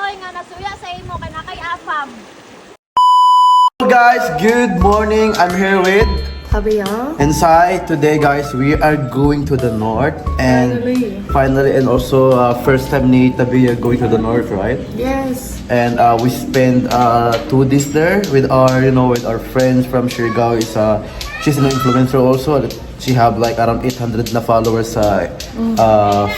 Oy, nga nasuya sa imo kay na kay Afam. Hello guys, good morning. I'm here with Tabia. Inside. Today guys, we are going to the north and finally and also first time ni Tabia going to the north, right? Yes. And we spent 2 days there with our with our friends from Siargao. She's an influencer also. She have like around 800 na followers sa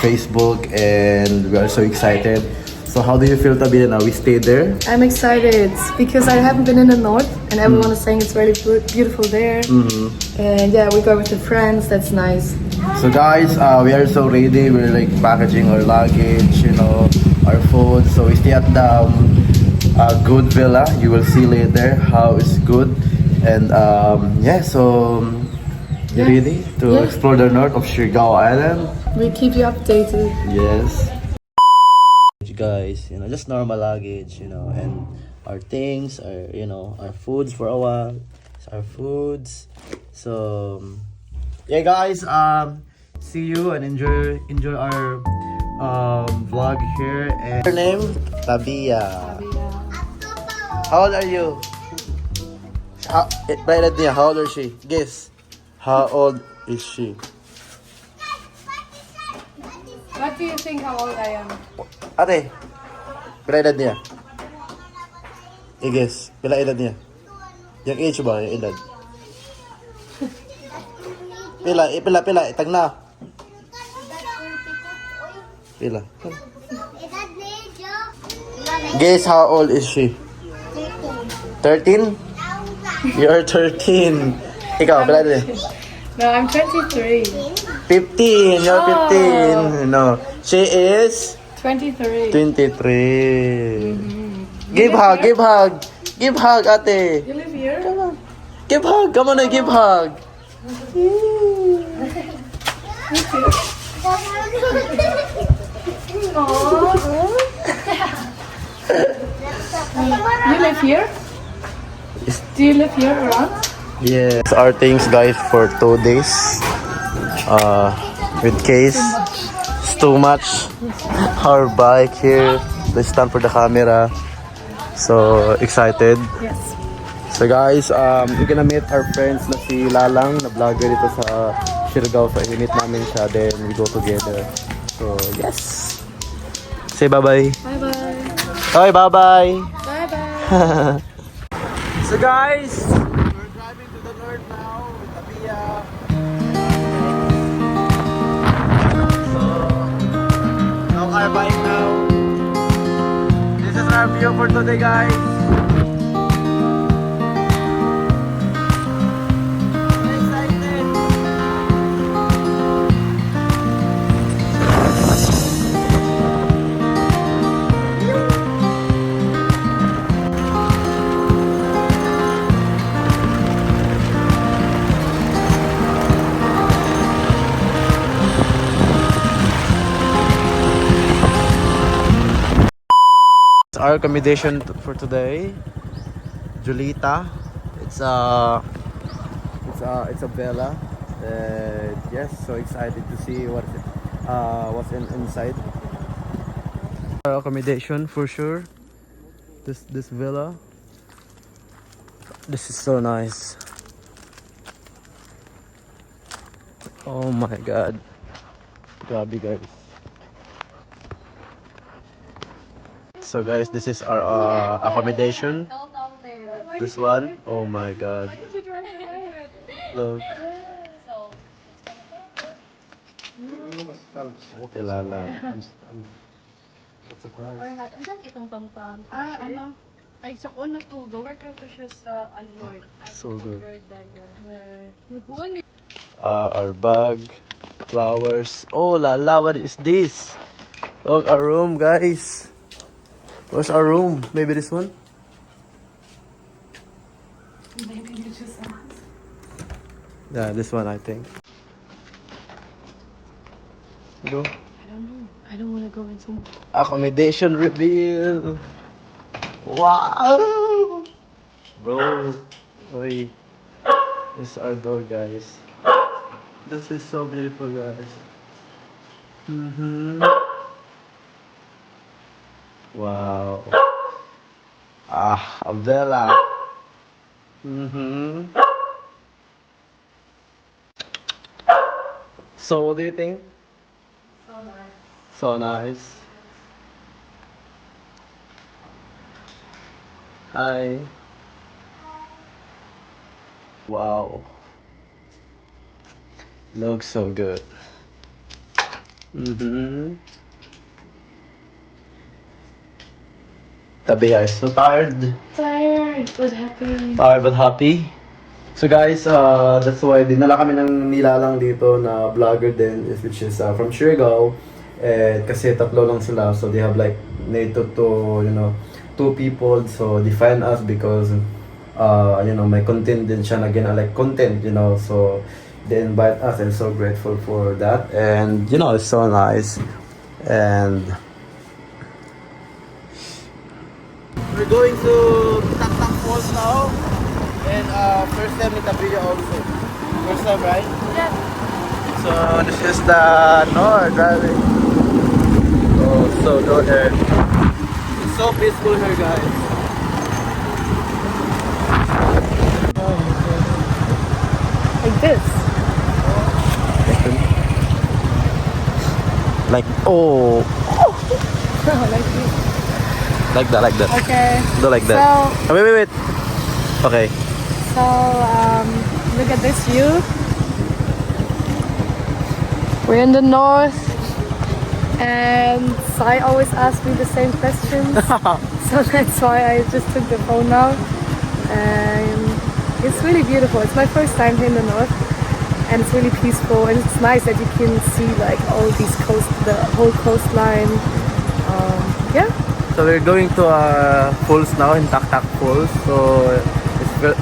Facebook, and we are so excited. So how do you feel, Tabia, now? We stayed there? I'm excited because I haven't been in the north and everyone is saying it's really beautiful there. And yeah, we go with the friends. That's nice. So guys, we are so ready. We're like packaging our luggage, our food. So we stay at the good villa. You will see later how it's good. And yeah, so you ready to explore the north of Siargao Island? We keep you updated. Yes. Guys, just normal luggage, and our things, our foods for a while. It's our foods. So yeah, guys, see you and enjoy our vlog here. And her name, Tabia. How old are you? How old is she? Guess. How old is she? What do you think how old I am? Ate, pila edad niya? I-guess, pila edad niya? Yung age ba? Yung edad? Pila, itag na. Pila. Guess how old is she? 13? You're 13. Ikaw, pila edad niya? No, I'm 23. 15. You're 15. No. She is 23. 23. Give hug, Give hug, ate. You live here? Come on. Give hug, come on, give hug. You live here? Do you live here around? Yes. Our things, guys, for 2 days. With case. It's too much. Our bike here. The stand for the camera. So excited. Yes. So guys, we're gonna meet our friends na si Lalang, na vlogger dito sa Siargao. So i-meet namin siya, then we go together. So yes. Say bye-bye. Bye-bye. Okay, bye-bye. Bye-bye. So guys, we're driving to the north now with Tabia. So now our bike now. This is our view for today, guys. I'm excited. Our accommodation for today, Julita. It's a villa. Yes, so excited to see what's inside. Our accommodation for sure. This villa. This is so nice. Oh my God, grabe guys. So guys, this is our accommodation. This one, oh my God. Look. Kilala. Ano? Ay, sa una to, gawar ka to siya sa Lord. So good. Nagbuwan Our bag, flowers. Oh la la, what is this? Look, our room, guys. Where's our room? Maybe this one? Maybe you just asked. Yeah, this one, I think. Go. I don't know. I don't want to go into. Accommodation reveal. Wow! Bro. Oy. This is our door, guys. This is so beautiful, guys. Wow. Ah, Abdella. So, what do you think? So nice. So nice. Hi. Wow. Looks so good. Tabea is so tired. Tired but happy. Tired but happy. So guys, that's why dinala kami ng nilalang dito na vlogger din, which is from Surigao. And kasi tatlo lang sila, so they have like need to you know, two people. So they find us because you know, may content din siya, again, I like content, you know, so they invite us. I'm so grateful for that, and you know, it's so nice. And we're going to Taktak Falls now. And first time in Tabea also. First time, right? Yeah. So this is the Nor driving. Oh, so good here. It's so peaceful here, guys. Like this. Like, oh, Like this. like that, like that. Okay. Do like that. So, Oh, wait. Okay. so look at this view. We're in the north, and Sai always asks me the same questions, so that's why I just took the phone out. And it's really beautiful. It's my first time here in the north, and it's really peaceful, and it's nice that you can see like all these the whole coastline. Yeah. So we're going to falls now in Taktak Falls. So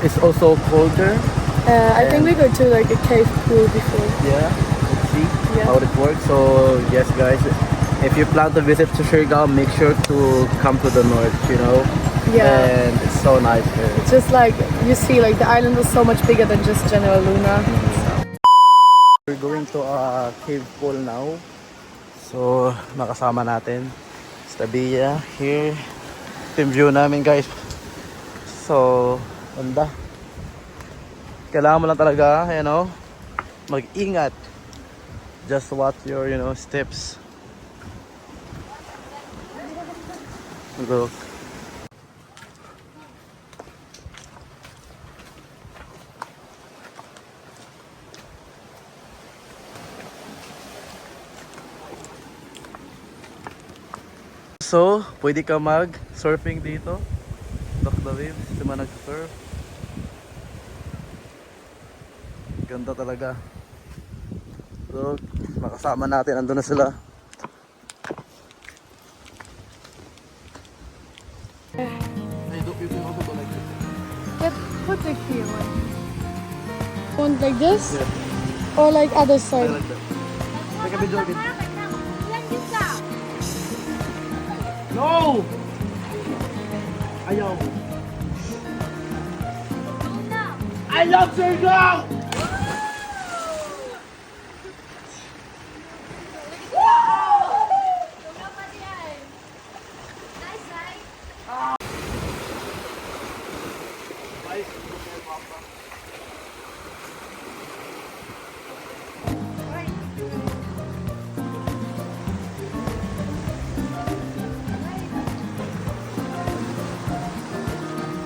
it's also colder. I think we go to like a cave pool before. Yeah. Let's see Yeah. how it works. So yes, guys, if you plan to visit to Surigao, make sure to come to the north. You know. Yeah. And it's so nice here. It's just like you see, like the island is so much bigger than just General Luna. We're going to a cave pool now. So nakasama natin sa Tabea here. Team view namin, guys. So ganda. Kailangan mo lang talaga, you know, mag-ingat. Just watch your, you know, steps. Look. So, pwede ka mag-surfing dito. Look the waves, di ba nag-surf? Ganda talaga. Look, nakasama natin, andun na sila. But put the here one. One like this? Or like other side? Take a video again. Yan din ka. No! Ayaw. I love Surigao! Nice, right?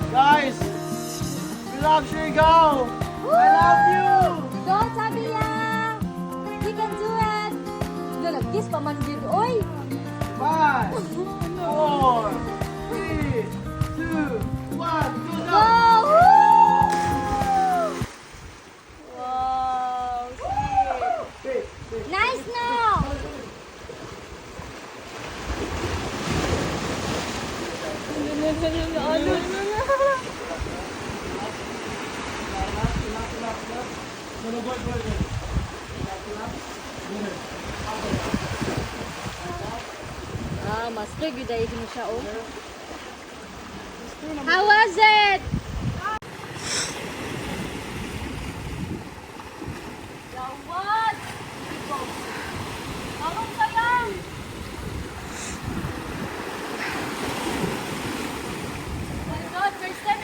Guys, we love Surigao! I love you! Go, Tabea! You can do it! Lalagkis pa man yun, oy! 5, 4, 3, 2, 1, go Go! now! Woo! Wow, sweet! Nice now! Mas good dahil mo siya, oh. How was it? Gawad! Anong sayang?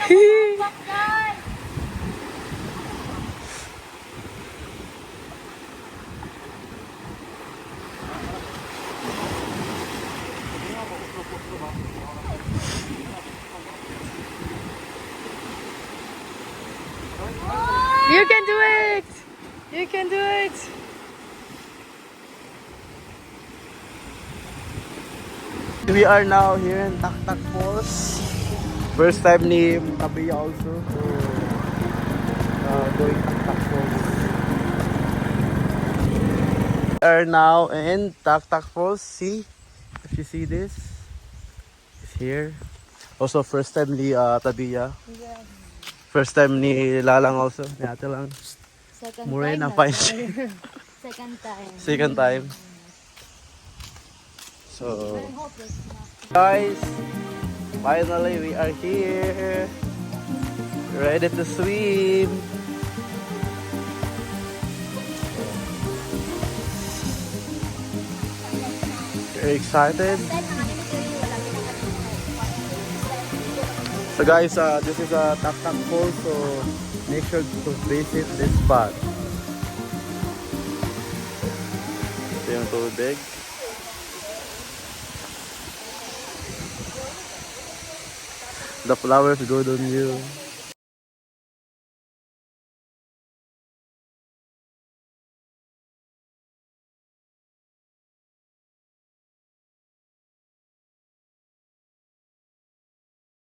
You can do it! You can do it! We are now here in Taktak Falls. First time ni Tabiya also. So, going Taktak Falls. We are now in Taktak Falls. See? If you see this, it's here. Also first time ni Tabiya. Yes. First time ni Lalang also. Ni Ate Lang. Second Mura time na na fine. to. Second time. Second time. So, I hope it's not. guys, finally we are here. Ready to swim. You're excited? So guys, this is a Taktak Falls, so make sure to visit this spot. Ito yung tubig. The flowers good on you.